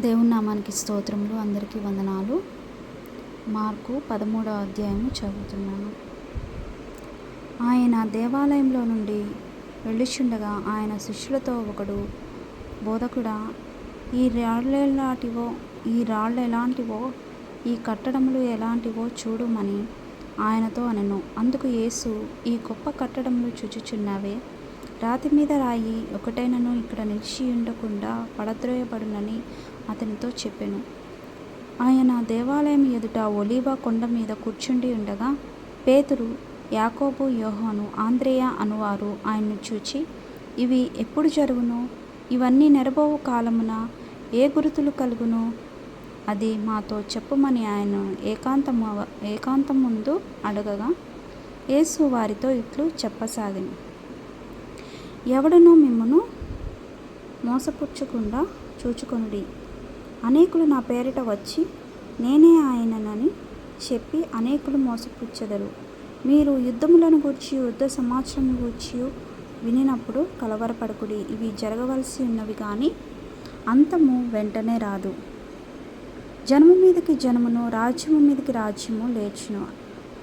దేవుని నామానికి స్తోత్రములు. అందరికీ వందనాలు. మార్కు 13వ అధ్యాయము చదువుతున్నాను. ఆయన దేవాలయంలో నుండి వెళ్ళుచుండగా ఆయన శిష్యులతో ఒకడు, బోధకుడా, ఈ రాళ్ళు ఎలాంటివో ఈ కట్టడములు ఎలాంటివో చూడుమని ఆయనతో అనెను. అందుకు యేసు, ఈ గొప్ప కట్టడములు చూచుచున్నావే, రాతి మీద రాయి ఒకటైనను ఇక్కడ నిలిచి ఉండకుండా పడద్రోయబడునని అతనితో చెప్పెను. ఆయన దేవాలయం ఎదుట ఒలీవ కొండ మీద కూర్చుండి ఉండగా పేతురు, యాకోబు, యోహాను, అంద్రెయ అనువారు ఆయన్ను చూచి, ఇవి ఎప్పుడు జరుగును? ఇవన్నీ నెరబోవు కాలమున ఏ గురుతులు కలుగును? అది మాతో చెప్పుమని ఆయన ఏకాంతం ముందు అడగగా యేసు వారితో ఇట్లు చెప్పసాగెను. ఎవడనూ మిమ్మును మోసపుచ్చకుండా చూచుకొనుడి. అనేకులు నా పేరిట వచ్చి నేనే ఆయననని చెప్పి అనేకులు మోసపుచ్చెదరు. మీరు యుద్ధములను గూర్చి యుద్ధ సమాచారమును గూర్చి వినినప్పుడు కలవరపడకుడి. ఇవి జరగవలసి ఉన్నవి కానీ అంతము వెంటనే రాదు. జనము మీదకి జనమును, రాజ్యము మీదకి రాజ్యము లేచును.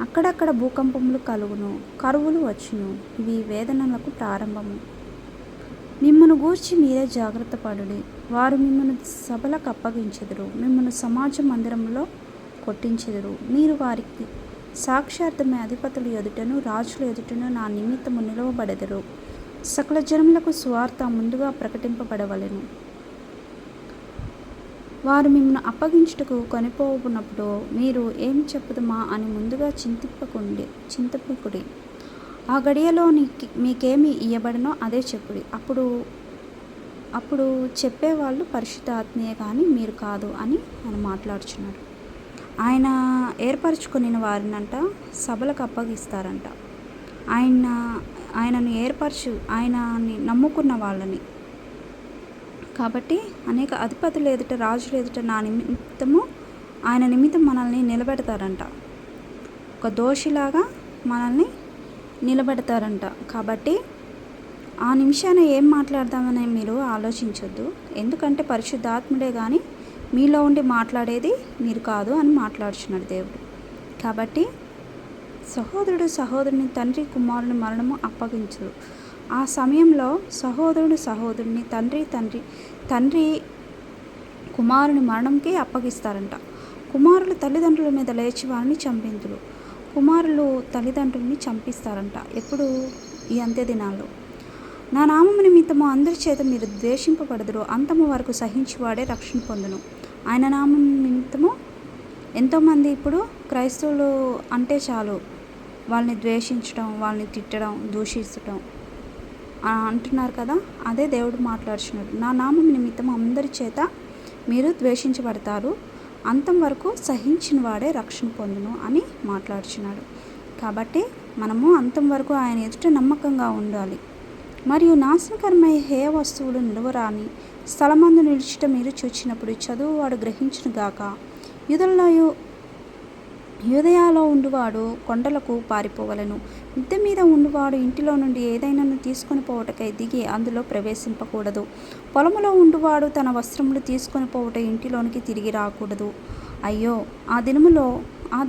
అక్కడక్కడ భూకంపములు కలుగును, కరువులు వచ్చును. ఇవి వేదనలకు ప్రారంభము. మిమ్మను గూర్చి మీరే జాగ్రత్త పడుడి. వారు మిమ్మను సభలకు అప్పగించెదరు, మిమ్మను సమాజ మందిరంలో కొట్టించెదరు. మీరు వారికి సాక్షార్థమే అధిపతుల ఎదుటను రాజుల ఎదుటను నా నిమిత్తము నిలవబడెదరు. సకల జనములకు సువార్త ముందుగా ప్రకటింపబడవలెను. వారు మిమ్మల్ని అప్పగించుటకు కొనిపోవునప్పుడు మీరు ఏమి చెప్పుదమా అని ముందుగా చింతింపకుడి. ఆ గడియలో మీకేమి ఇయ్యబడినో అదే చెప్పుడి. అప్పుడు చెప్పేవాళ్ళు పరిశుద్ధ ఆత్మీయే కానీ మీరు కాదు అని ఆయన మాట్లాడుచున్నాడు. ఆయన ఏర్పరచుకుని వారినంట సభలకు అప్పగిస్తారంట. ఆయనని నమ్ముకున్న వాళ్ళని. కాబట్టి అనేక అధిపతులు ఎదుట, రాజులు ఎదుట ఆయన నిమిత్తం మనల్ని నిలబెడతారంట. ఒక దోషిలాగా మనల్ని నిలబెడతారంట. కాబట్టి ఆ నిమిషాన ఏం మాట్లాడదామని మీరు ఆలోచించొద్దు. ఎందుకంటే పరిశుద్ధాత్ముడే కానీ మీలో ఉండి మాట్లాడేది మీరు కాదు అని మాట్లాడుచున్నాడు దేవుడు. కాబట్టి సహోదరుడు సహోదరుని, తండ్రి కుమారుని మరణము అప్పగించు. ఆ సమయంలో సహోదరుడు సహోదరుని, తండ్రి కుమారుని మరణంకి అప్పగిస్తారంట. కుమారులు తల్లిదండ్రుల మీద లేచి వారిని చంపింతురు. కుమారులు తల్లిదండ్రుల్ని చంపిస్తారంట. ఎప్పుడు? ఈ అంత్య దినాల్లో. నా నామము నిమిత్తము అందరి చేత మీరు ద్వేషింపబడదురు. అంతము వరకు సహించువాడే రక్షణ పొందును. ఆయన నామం నిమిత్తము ఎంతోమంది ఇప్పుడు క్రైస్తవులు అంటే చాలు వాళ్ళని ద్వేషించడం, వాళ్ళని తిట్టడం, దూషించడం అంటున్నారు కదా. అదే దేవుడు మాట్లాడుచున్నాడు. నా నామం నిమిత్తం అందరి చేత మీరు ద్వేషించబడతారు, అంతం వరకు సహించిన వాడే రక్షణ పొందును అని మాట్లాడుచున్నాడు. కాబట్టి మనము అంతం వరకు ఆయన ఎదుట నమ్మకంగా ఉండాలి. మరియు నాశనకరమైన హేయ వస్తువులు నిలువరాని స్థలమందు నిలుచుట మీరు చూచినప్పుడు చదువువాడు గ్రహించును గాక. యూదయలో ఉండువాడు కొండలకు పారిపోవలను. మిద్దె మీద ఉండువాడు ఇంటిలో నుండి ఏదైనాను తీసుకొని పోవటకై దిగి అందులో ప్రవేశింపకూడదు. పొలములో ఉండువాడు తన వస్త్రములు తీసుకొని పోవట ఇంటిలోనికి తిరిగి రాకూడదు. అయ్యో, ఆ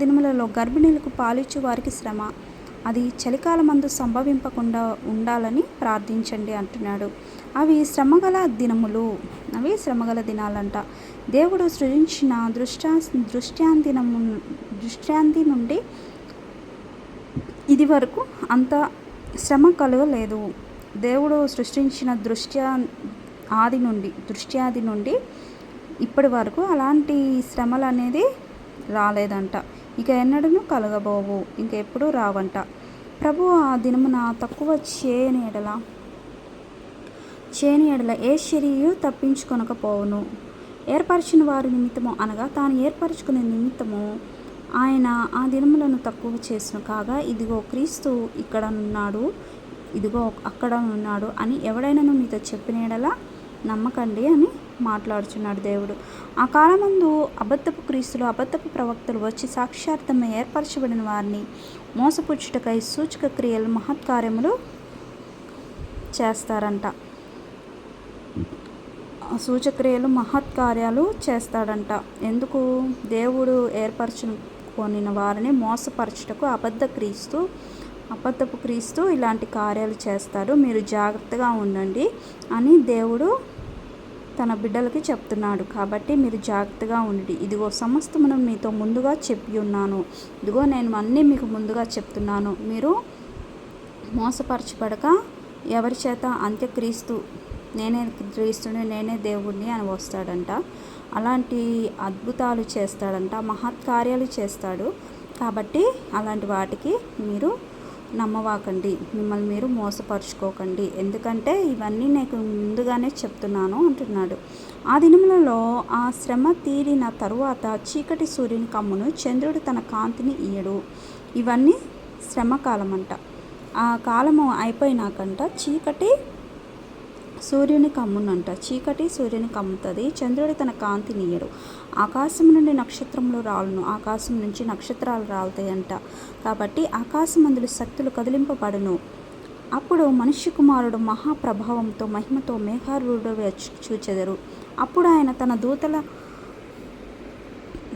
దినములలో గర్భిణీలకు పాలిచ్చు వారికి శ్రమ. అది చలికాలమందు సంభవింపకుండా ఉండాలని ప్రార్థించండి అంటున్నాడు. అవి శ్రమగల దినాలంట. దేవుడు సృజించిన దృష్టాంతి నుండి ఇది వరకు అంత శ్రమ కలగలేదు. దేవుడు సృష్టించిన దృష్ట్యాది నుండి ఇప్పటి వరకు అలాంటి శ్రమలు అనేది రాలేదంట. ఇక ఎన్నడూ కలగబోవు, ఇంకెప్పుడు రావంట. ప్రభు ఆ దినమున తక్కువ చేయని ఎడల ఏ శరీయు తప్పించుకొనకపోవును. ఏర్పరచిన వారి నిమిత్తము అనగా తాను ఏర్పరచుకునే నిమిత్తము ఆయన ఆ దినములను తక్కువ చేసిన కాగా, ఇదిగో క్రీస్తు ఇక్కడ ఉన్నాడు, ఇదిగో అక్కడ ఉన్నాడు అని ఎవడైనాను మీతో చెప్పిన ఎడల నమ్మకండి అని మాట్లాడుచున్నాడు దేవుడు. ఆ కాలమందు అబద్ధపు క్రీస్తులు, అబద్ధపు ప్రవక్తలు వచ్చి సాక్షార్థమే ఏర్పరచబడిన వారిని మోసపుచ్చుటకై సూచక క్రియలు, మహత్కార్యములు చేస్తారంట. సూచక్రియలు మహత్కార్యాలు చేస్తాడంట. ఎందుకు? దేవుడు ఏర్పరచుకొనిన వారిని మోసపరచుటకు అబద్ధపు క్రీస్తు ఇలాంటి కార్యాలు చేస్తాడు, మీరు జాగ్రత్తగా ఉండండి అని దేవుడు తన బిడ్డలకి చెప్తున్నాడు. కాబట్టి మీరు జాగ్రత్తగా ఉండండి. ఇదిగో సమస్తమును మీతో ముందుగా చెప్పి ఉన్నాను. ఇదిగో నేను అన్నీ మీకు ముందుగా చెప్తున్నాను. మీరు మోసపరచబడక ఎవరి చేత అంత్యక్రీస్తు నేనే క్రీస్తుని, నేనే దేవుడిని అని వస్తాడంట. అలాంటి అద్భుతాలు చేస్తాడంట, మహత్కార్యాలు చేస్తాడు. కాబట్టి అలాంటి వాటికి మీరు నమ్మవాకండి, మిమ్మల్ని మీరు మోసపరుచుకోకండి, ఎందుకంటే ఇవన్నీ నేను ముందుగానే చెప్తున్నాను అంటున్నాడు. ఆ దినములలో ఆ శ్రమ తీరిన తరువాత చీకటి సూర్యుని కమ్మును, చంద్రుడు తన కాంతిని ఇయ్యడు. ఇవన్నీ శ్రమకాలం అంట. ఆ కాలము అయిపోయినాకంట చీకటి సూర్యుని కమ్ముతుంది, చంద్రుడు తన కాంతినియ్యడు. ఆకాశం నుండి నక్షత్రములు రాలును, ఆకాశం నుంచి నక్షత్రాలు రాలుతాయంట. కాబట్టి ఆకాశమందుల శక్తులు కదిలింపబడును. అప్పుడు మనుష్య కుమారుడు మహాప్రభావంతో మహిమతో మేఘారూఢుడై చూచెదరు. అప్పుడు ఆయన తన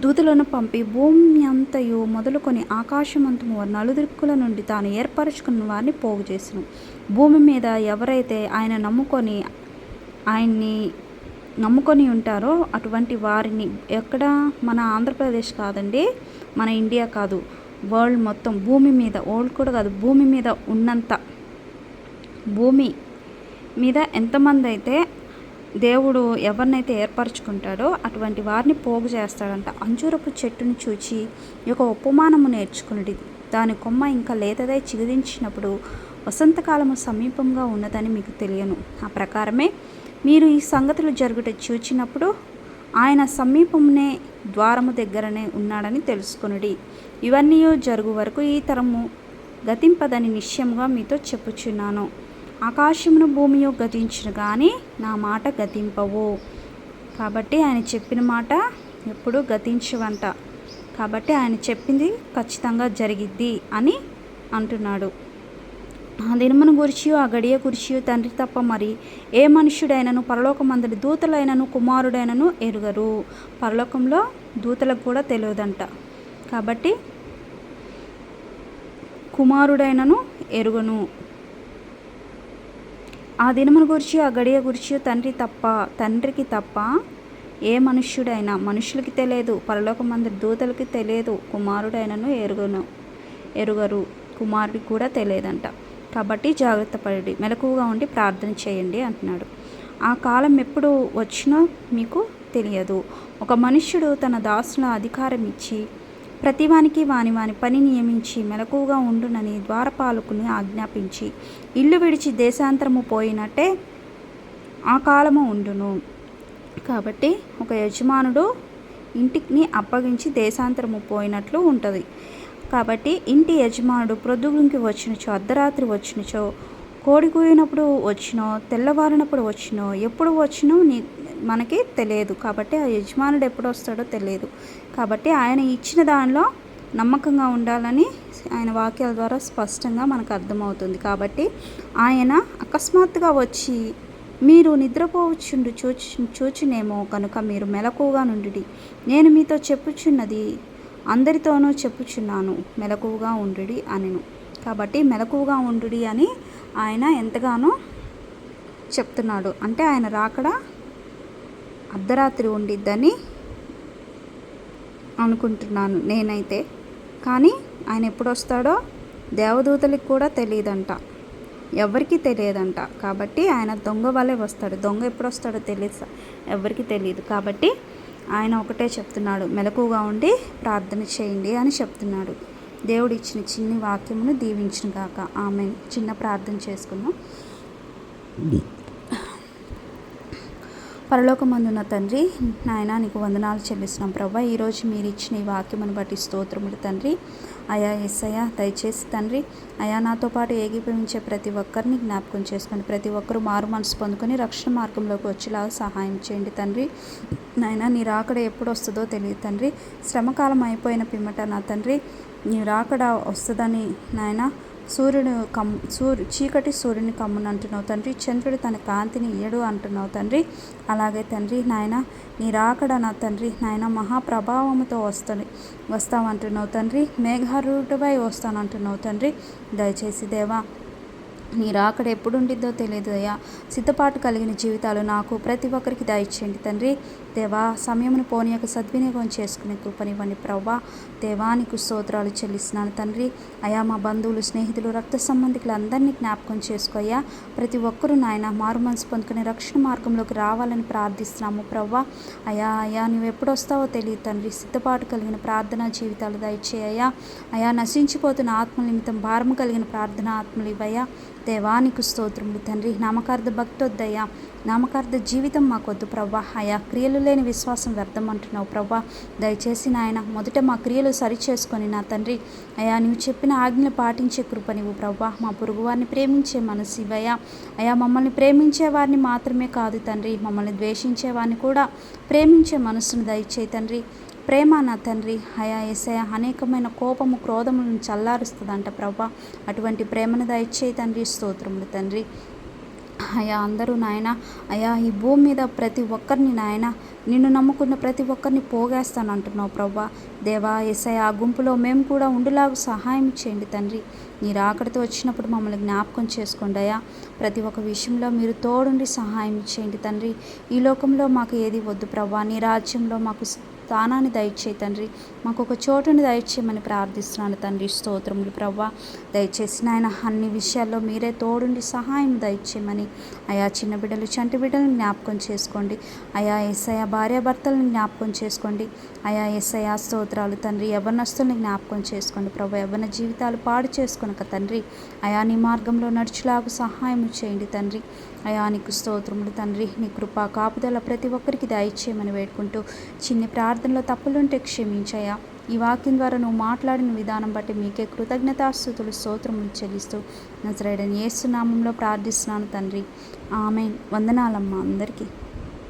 దూతలను పంపి భూమి అంతయు మొదలుకొని ఆకాశమంతము నలుదిక్కుల నుండి తాను ఏర్పరచుకున్న వారిని పోగు చేసెను. భూమి మీద ఎవరైతే ఆయన్ని నమ్ముకొని ఉంటారో అటువంటి వారిని, ఎక్కడ? మన ఆంధ్రప్రదేశ్ కాదండి, మన ఇండియా కాదు, వరల్డ్ మొత్తం, భూమి మీద, వరల్డ్ కూడా కాదు, భూమి మీద ఉన్నంత, భూమి మీద ఎంతమంది అయితే దేవుడు ఎవరినైతే ఏర్పరచుకుంటాడో అటువంటి వారిని పోగు చేస్తాడంట. అంజూరపు చెట్టును చూచి ఒక ఉపమానము నేర్చుకున్నది. దాని కొమ్మ ఇంకా లేతదై చిగురించినప్పుడు వసంతకాలము సమీపంగా ఉన్నదని మీకు తెలియను. ఆ ప్రకారమే మీరు ఈ సంగతులు జరుగుట చూచినప్పుడు ఆయన సమీపమునే, ద్వారము దగ్గరనే ఉన్నాడని తెలుసుకొనుడి. ఇవన్నీ జరుగు వరకు ఈ తరము గతింపదని నిశ్చయముగా మీతో చెప్పుచున్నాను. ఆకాశమును భూమియు గతించును కానీ నా మాట గతింపవు. కాబట్టి ఆయన చెప్పిన మాట ఎప్పుడు గతించవంట. కాబట్టి ఆయన చెప్పింది ఖచ్చితంగా జరిగిద్ది అని అంటున్నాడు. ఆ దినమును గురిచియు ఆ గడియ గురిచియు తండ్రి తప్ప మరి ఏ మనుష్యుడైనను పరలోకమందలి దూతలైనను కుమారుడైనను ఎరుగరు. పరలోకంలో దూతలకు కూడా తెలియదంట. కాబట్టి కుమారుడైనను ఎరుగను. ఆ దినమును గురించి ఆ గడియ గురించి తండ్రికి తప్ప ఏ మనుష్యుడైనా, మనుషులకి తెలియదు, పరలోకమందరి దూతలకి తెలియదు, కుమారుడైనను ఎరుగరు, కుమారుడికి కూడా తెలియదంట. కాబట్టి జాగ్రత్త పడి మెలకువగా ఉండి ప్రార్థన చేయండి అంటున్నాడు. ఆ కాలం ఎప్పుడు వచ్చినో మీకు తెలియదు. ఒక మనుష్యుడు తన దాసుల అధికారం ఇచ్చి ప్రతివానికి వాని పని నియమించి మెలకువగా ఉండునని ద్వారపాలకుని ఆజ్ఞాపించి ఇల్లు విడిచి దేశాంతరము పోయినట్టే ఆ కాలము ఉండును. కాబట్టి ఒక యజమానుడు ఇంటిని అప్పగించి దేశాంతరము పోయినట్లు ఉంటుంది. కాబట్టి ఇంటి యజమానుడు ప్రొద్దుగుంకి వచ్చినచో, అర్ధరాత్రి వచ్చినచో, కోడి కూయినప్పుడు వచ్చినో, తెల్లవారినప్పుడు వచ్చినో, ఎప్పుడు వచ్చినో మనకి తెలియదు. కాబట్టి ఆ యజమానుడు ఎప్పుడు వస్తాడో తెలియదు. కాబట్టి ఆయన ఇచ్చిన దానిలో నమ్మకంగా ఉండాలని ఆయన వాక్యాల ద్వారా స్పష్టంగా మనకు అర్థమవుతుంది. కాబట్టి ఆయన అకస్మాత్తుగా వచ్చి మీరు నిద్రపోవచ్చుండు చూచునేమో కనుక మీరు మెలకువగా నుండి, నేను మీతో చెప్పుచున్నది అందరితోనూ చెప్పుచున్నాను, మెలకువగా ఉండుడి అనెను. కాబట్టి మెలకువగా ఉండుడి అని ఆయన ఎంతగానో చెప్తున్నాడు. అంటే ఆయన రాకడ అర్ధరాత్రి ఉండిద్దని అనుకుంటున్నాను నేనైతే. కానీ ఆయన ఎప్పుడు వస్తాడో దేవదూతలకు కూడా తెలియదంట, ఎవరికి తెలియదంట. కాబట్టి ఆయన దొంగ వల్లే వస్తాడు. దొంగ ఎప్పుడు వస్తాడో తెలియదు, ఎవరికి తెలియదు. కాబట్టి ఆయన ఒకటే చెప్తున్నాడు, మెలకువగా ఉండి ప్రార్థన చేయండి అని చెప్తున్నాడు. దేవుడు ఇచ్చిన చిన్ని వాక్యమును దీవించును గాక. ఆమేన్. చిన్న ప్రార్థన చేసుకుందాం. పరలోకమందున్న తండ్రి, నాయన నీకు వందనాలు చెల్లిస్తున్నాం ప్రభా. ఈరోజు మీరు ఇచ్చిన ఈ వాక్యమును బట్టి స్తోత్రములు తండ్రి. అయా యేసయ్యా, దయచేసి తండ్రి అయా నాతో పాటు ఏకీభవించే ప్రతి ఒక్కరిని జ్ఞాపకం చేసుకోండి. ప్రతి ఒక్కరూ మారు మనసు పొందుకొని రక్షణ మార్గంలోకి వచ్చేలాగా సహాయం చేయండి తండ్రి. నాయన నీ రాకడ ఎప్పుడు వస్తుందో తెలియదు తండ్రి. శ్రమకాలం అయిపోయిన పిమ్మట నా తండ్రి నీ రాకడ వస్తుందని నాయన చీకటి సూర్యుని కమ్మును అంటున్నావు తండ్రి. చంద్రుడు తన కాంతిని ఇయ్యడు అంటున్నావు తండ్రి. అలాగే తండ్రి నాయన నీ రాకడ నా తండ్రి నాయన మహాప్రభావముతో వస్తావంటున్నావు తండ్రి. మేఘారూఢుడై వస్తానంటున్నావు తండ్రి. దయచేసి దేవా నీ రాకడ ఎప్పుడుండిద్దో తెలియదు అయ్యా. సిద్ధపాటు కలిగిన జీవితాలు నాకు ప్రతి ఒక్కరికి దయచేయండి తండ్రి. దేవా సమయమును పోనీయక సద్వినియోగం చేసుకునే కృపనివ్వండి ప్రభా. దేవానికి స్తోత్రాలు చెల్లిస్తున్నాను తండ్రి. అయా మా బంధువులు, స్నేహితులు, రక్త సంబంధికులు అందరినీ జ్ఞాపకం చేసుకోయ్యా. ప్రతి ఒక్కరూ నాయన మారు మనసు పొందుకునే రక్షణ మార్గంలోకి రావాలని ప్రార్థిస్తున్నాము ప్రభా. అయా నువ్వు ఎప్పుడు వస్తావో తెలియదు తండ్రి. సిద్ధపాటు కలిగిన ప్రార్థనా జీవితాలు దయచేయ్యా. అయా నశించిపోతున్న ఆత్మ నిమిత్తం భారము కలిగిన ప్రార్థనా ఆత్మలు ఇవ్వయ్యా. దేవానికి స్తోత్రములు తండ్రి. నామకార్థ భక్తి వద్దయ్యా. నామకార్థ జీవితం మాకొద్దు ప్రభా. అయా క్రియలు లేని విశ్వాసం వ్యర్థం అంటున్నావు ప్రభా. దయచేసి నాయన మొదట మా క్రియలు సరిచేసుకొని నా తండ్రి అయా నువ్వు చెప్పిన ఆజ్ఞలు పాటించే కృప నీవు ప్రభా. మా పొరుగు వారిని ప్రేమించే మనసు ఇవ్వయా. అయా మమ్మల్ని ప్రేమించే వారిని మాత్రమే కాదు తండ్రి, మమ్మల్ని ద్వేషించే వారిని కూడా ప్రేమించే మనసును దయచేయి తండ్రి. ప్రేమ నా తండ్రి అయా యేసయ్య అనేకమైన కోపము క్రోధములను చల్లారుస్తుందంట ప్రభా. అటువంటి ప్రేమను దయచేయి తండ్రి. స్తోత్రములు తండ్రి. అయా అందరూ నాయన అయా ఈ భూమి మీద ప్రతి ఒక్కరిని నాయన నిన్ను నమ్ముకున్న ప్రతి ఒక్కరిని పోగేస్తాను అంటున్నావు ప్రభా. దేవా యేసయ్య ఆ గుంపులో మేము కూడా ఉండులాగా సహాయం చేయండి తండ్రి. నీ రాకడతో వచ్చినప్పుడు మమ్మల్ని జ్ఞాపకం చేసుకోండి అయ్యా. ప్రతి ఒక్క విషయంలో మీరు తోడుండి సహాయం చేయండి తండ్రి. ఈ లోకంలో మాకు ఏది వద్దు ప్రభా. నీ రాజ్యంలో మాకు స్థానాన్ని దయచేయి తండ్రి. మాకు ఒక చోటుని దయచేయమని ప్రార్థిస్తున్నాను తండ్రి. స్తోత్రములు ప్రభా. దయచేసి నాయన అన్ని విషయాల్లో మీరే తోడుండి సహాయం దయచేయమని అయా చిన్న బిడ్డలు, చంటి బిడ్డలను జ్ఞాపకం చేసుకోండి. అయా యేసయ్య భార్యాభర్తలను జ్ఞాపకం చేసుకోండి. అయా యేసయ్య స్తోత్రాలు తండ్రి. యవ్వనస్తుల్ని జ్ఞాపకం చేసుకోండి ప్రభా. యవ్వన జీవితాలు పాడు చేసుకొనక తండ్రి అయా నీ మార్గంలో నడుచులాగా సహాయం చేయండి తండ్రి. అయా నీకు స్తోత్రములు తండ్రి. నీ కృపా కాపుదల ప్రతి ఒక్కరికి దయచేయమని వేడుకుంటూ చిన్ని ప్రార్థనలో తప్పులుంటే క్షమించయ్యా. ఈ వాక్యం ద్వారా నువ్వు మాట్లాడిన విధానం బట్టి మీకే కృతజ్ఞతాస్తుతులు స్తోత్రములు చెల్లిస్తూ నజరేయుడైన యేసు నామములో ప్రార్థిస్తున్నాను తండ్రి. ఆమేన్. వందనాలమ్మా అందరికీ.